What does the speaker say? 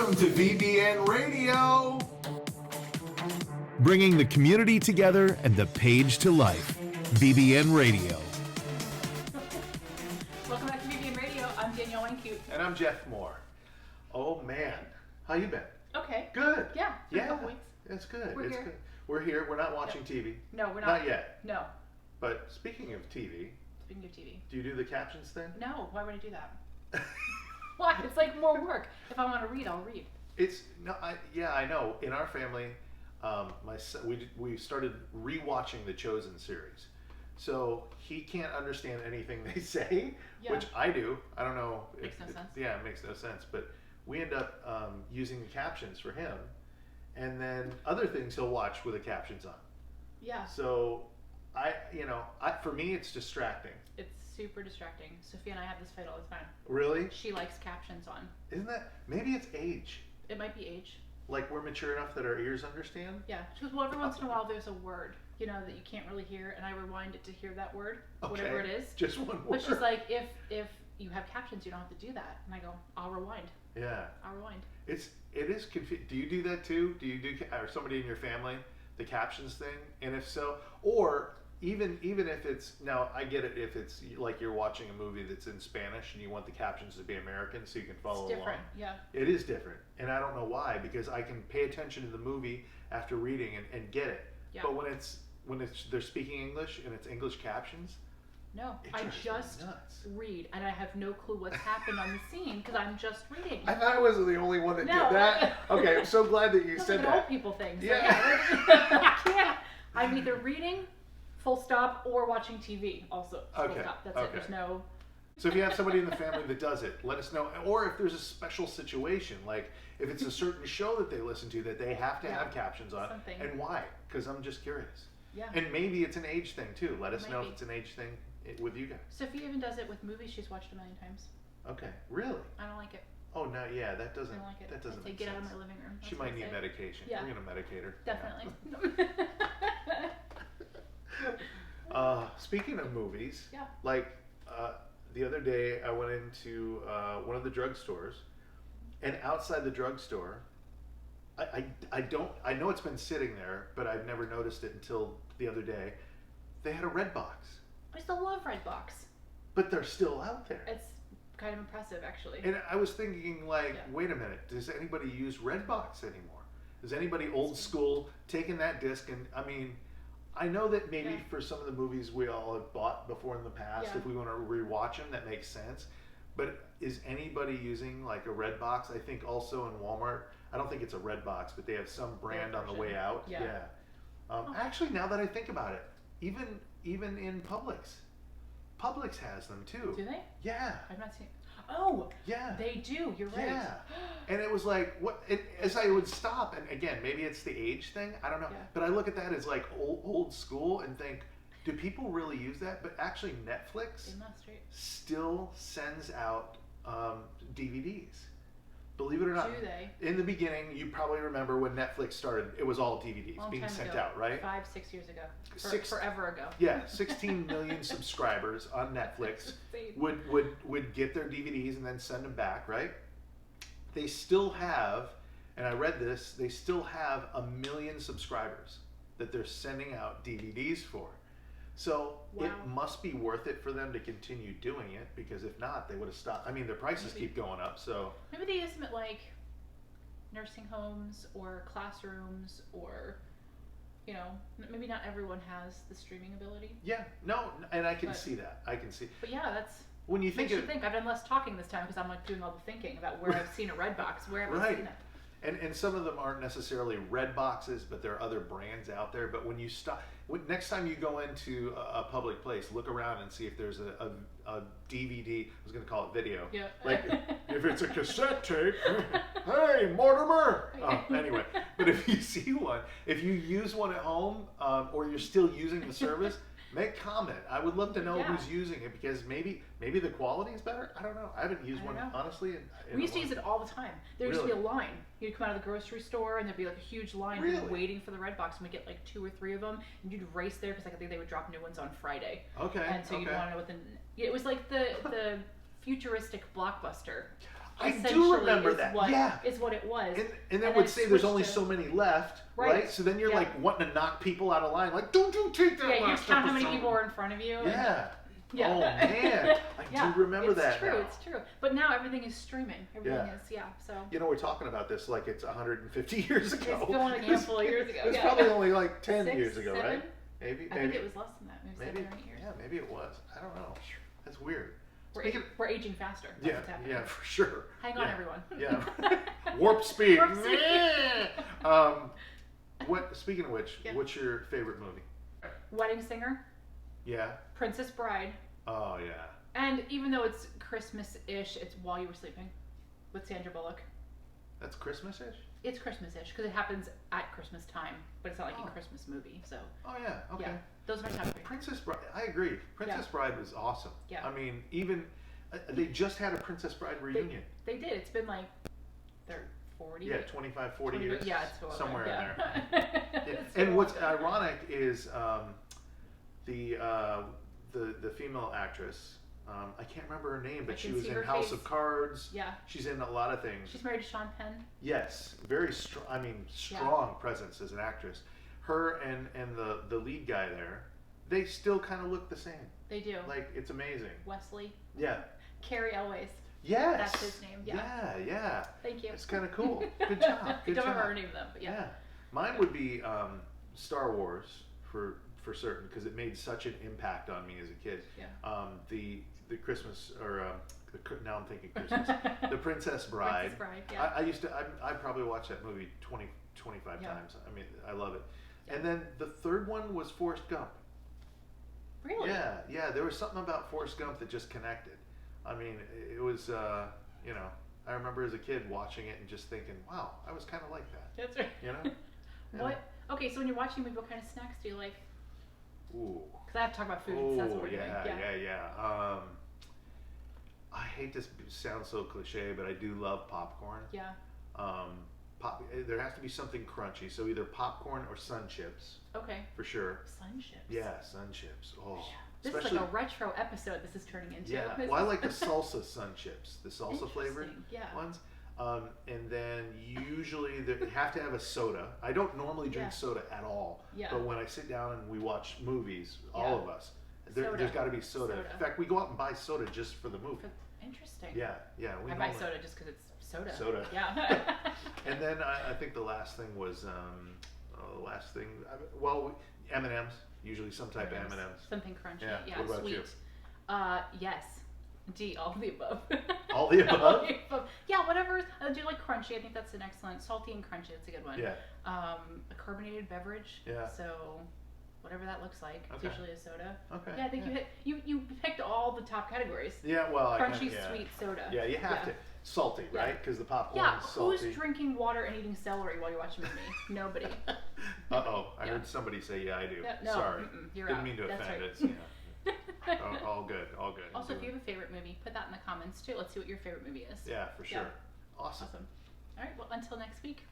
Welcome to VBN Radio. Bringing the community together and the page to life. VBN Radio. Welcome back to VBN Radio. I'm Danielle Wankute. And I'm Jeff Moore. Oh man, how you been? Okay. Good. Yeah. For a couple weeks. It's good. We're it's here. good. We're here. We're not watching TV. No, we're Not yet. No. But speaking of TV, Speaking of TV. do you do the captions thing? No. Why would I do that? Why? It's like more work. If I want to read, I'll read. I know. In our family, my son, we started rewatching the Chosen series, so he can't understand anything they say, which I do. I don't know. Makes no sense. Yeah, it makes no sense. But we end up using the captions for him, and then other things he'll watch with the captions on. Yeah. So for me, it's distracting. It's super distracting. Sophia and I have this fight all the time. Really? She likes captions on. Isn't that? Maybe it's age. It might be age. Like we're mature enough that our ears understand? Yeah. She goes, well, every once in a while there's a word, that you can't really hear, and I rewind it to hear that word, whatever it is. Just one word. But she's like, if you have captions, you don't have to do that. And I go, I'll rewind. Yeah. I'll rewind. It is confusing. Do you do that too? Do you do, or somebody in your family, the captions thing? And if so, or even if it's, now I get it if it's like you're watching a movie that's in Spanish and you want the captions to be American so you can follow along. It's different, yeah. It is different. And I don't know why, because I can pay attention to the movie after reading and get it. Yeah. But when they're speaking English and it's English captions, no, it I drives me just nuts. read, and I have no clue what's happened on the scene because I'm just reading. I thought I was the only one that No. did that. Okay, I'm so glad that you That's said like that. old people thing. So Yeah. I can't. I'm either reading, full stop, or watching TV. Also, full Okay, stop. That's okay. it. There's no. So if you have somebody in the family that does it, let us know. Or if there's a special situation, like if it's a certain show that they listen to that they have to have captions on, Something. and why? Because I'm just curious. Yeah. And maybe it's an age thing too. Let us know if Maybe. it's an age thing with you guys. Sophia even does it with movies she's watched a million times. Okay, really? I don't like it. Oh no, yeah, that doesn't. I don't like it. That doesn't I say make get sense. out of my living room. She That's what might I need say. medication. Yeah. We're gonna medicate her. Definitely. Speaking of movies, Yeah. like the other day I went into one of the drugstores, and outside the drugstore, I know it's been sitting there, but I've never noticed it until the other day. They had a red box, I still love Redbox. but they're still out there. It's kind of impressive, actually. And I was thinking, like, Yeah. wait a minute, does anybody use Redbox anymore? Is anybody old school taking that disc? And I mean, I know that maybe Yeah. for some of the movies we all have bought before in the past, Yeah. if we want to rewatch them, that makes sense. But is anybody using like a Redbox? I think also in Walmart, I don't think it's a Redbox, but they have some brand on the way out. Yeah. Actually, now that I think about it, even in Publix has them too. Do they? Yeah. I've not seen. Oh, Yeah. they do. You're right. Yeah. And it was like, as I would stop, and again, maybe it's the age thing, I don't know. Yeah. But I look at that as like old school and think, do people really use that? But actually, Netflix In that street. still sends out DVDs. Believe it or not. Do they? In the beginning, you probably remember when Netflix started, it was all DVDs Long being time sent ago. out, right? 5-6 years ago. Six- Forever ago. Yeah, 16 million subscribers on Netflix Insane. would get their DVDs and then send them back, right? They still have, and I read this, they still have 1 million subscribers that they're sending out DVDs for. So Wow. it must be worth it for them to continue doing it, because if not, they would have stopped. I mean, their prices Maybe. keep going up, so. Maybe they use them at like nursing homes or classrooms or, maybe not everyone has the streaming ability. Yeah, no, and I can But- see that. I can see. But yeah, that's When you think makes you of, think. I've done less talking this time because I'm like doing all the thinking about where I've seen a Redbox, where have I Right. seen it. and some of them aren't necessarily red boxes, but there are other brands out there. But when you stop, next time you go into a public place, look around and see if there's a DVD. I was going to call it video. Yeah. Like if it's a cassette tape, hey Mortimer. Anyway, but if you see one, if you use one at home, or you're still using the service, make comment. I would love to know Yeah. who's using it, because maybe the quality is better. I don't know. I haven't used I don't one know. honestly. We used to use it all the time. There used to be a Really? line. You'd come out of the grocery store and there'd be like a huge line. Really? We were waiting for the Redbox, and we'd get like 2 or 3 of them, and you'd race there because I think they would drop new ones on Friday. Okay. And so you'd want to know what it was like the futuristic Blockbuster. I do essentially remember is that. What, Yeah. is what it was. And then And would it say there's switched only to- so many left, right? Right. So then you're Yeah. like wanting to knock people out of line, like don't you take that Yeah, you last count how many episode. people were in front of you. and- Yeah. Yeah. Oh man, I Yeah, do remember it's that. True, now. it's true. But now everything is streaming. Everything Yeah. is, so. You know, we're talking about this like it's 150 years ago. It's going like a handful of years ago. It's yeah. probably only like 10 6, years ago, 7? right? Maybe. I think it was less than that. Maybe 7 or 8 years. Yeah, maybe it was. I don't know. That's weird. We're aging faster. That's Yeah, what's happening. yeah, for sure. Hang on, Yeah. everyone. Yeah. Warp speed. Warp speed. What? Speaking of which, Yeah. what's your favorite movie? Wedding Singer, Yeah. Princess Bride, Oh yeah. and even though it's Christmas-ish, it's While You Were Sleeping with Sandra Bullock. That's Christmas-ish. It's Christmas-ish because it happens at Christmas time, but it's not like Oh. a Christmas movie. So Oh yeah. Okay. yeah, those are my top 3. Princess Bride. I agree. Princess Yeah. Bride was awesome. Yeah. I mean, even they just had a Princess Bride reunion. They did. It's been like 40. Yeah, 25, 40 20 years. Yeah, it's a while somewhere back, in there. yeah. Yeah. It's been And a what's while back. ironic is the female actress. I can't remember her name, but I she can was see in her House face. of Cards. Yeah. She's in a lot of things. She's married to Sean Penn. Yes, very strong. I mean, strong presence as an actress. Her and the lead guy there, they still kind of look the same. They do. Like it's amazing. Wesley. Yeah. Carrie Elways. Yes. That's his name, yeah. Yeah, yeah. Thank you. It's kind of cool. Good job. I Good don't job. remember her name though, but yeah. Mine would be Star Wars for certain because it made such an impact on me as a kid. Yeah. The Christmas or now I'm thinking Christmas. The Princess Bride. Princess Bride, yeah. I used to. I probably watched that movie 25 Yeah. times. I mean, I love it. Yeah. And then the third one was Forrest Gump. Really? Yeah. There was something about Forrest Gump that just connected. I mean, it was. I remember as a kid watching it and just thinking, "Wow, I was kind of like that." That's right. You know? What? Okay, so when you're watching a movie, what kind of snacks do you like? Ooh. Because I have to talk about food. So that's what we're doing. Yeah. I hate to sound so cliche, but I do love popcorn. Yeah. There has to be something crunchy, so either popcorn or Sun Chips Okay. for sure. Sun chips. Yeah, Sun Chips. Oh, This is like a retro episode. This is turning into. yeah. This Well, I is- like the salsa Sun Chips, the salsa flavored Interesting, yeah. ones. And then usually you have to have a soda. I don't normally drink Yeah. soda at all, Yeah. but when I sit down and we watch movies, all Yeah. of us, Soda. there's got to be soda. Soda. In fact, we go out and buy soda just for the movie. Interesting. Yeah. We I buy normally- soda just because it's soda. Soda. Yeah. And then I think the last thing was M&Ms. Usually some type of M&Ms. Something crunchy. Yeah. Yeah. What about sweet. you? Yes. D. All of the above. All the above? All the above. Yeah. Whatever. I do like crunchy. I think that's an excellent salty and crunchy. That's a good one. Yeah. A carbonated beverage. Yeah. So. Whatever that looks like. It's Okay. usually a soda. Okay. Yeah, I think you picked all the top categories. Yeah, well, Crunchy, yeah. sweet soda. Yeah, you have to. Salty, Yeah. right? Because the popcorn Yeah, is salty. who's drinking water and eating celery while you're watching a movie? Nobody. Uh-oh. I Yeah. heard somebody say, yeah, I do. Yeah, no, Sorry. you're Didn't out. mean to That's offend right. us. Yeah. All good. Also, if you have a favorite movie, put that in the comments too. Let's see what your favorite movie is. Yeah, for sure. Yeah. Awesome. Awesome. All right, well, until next week.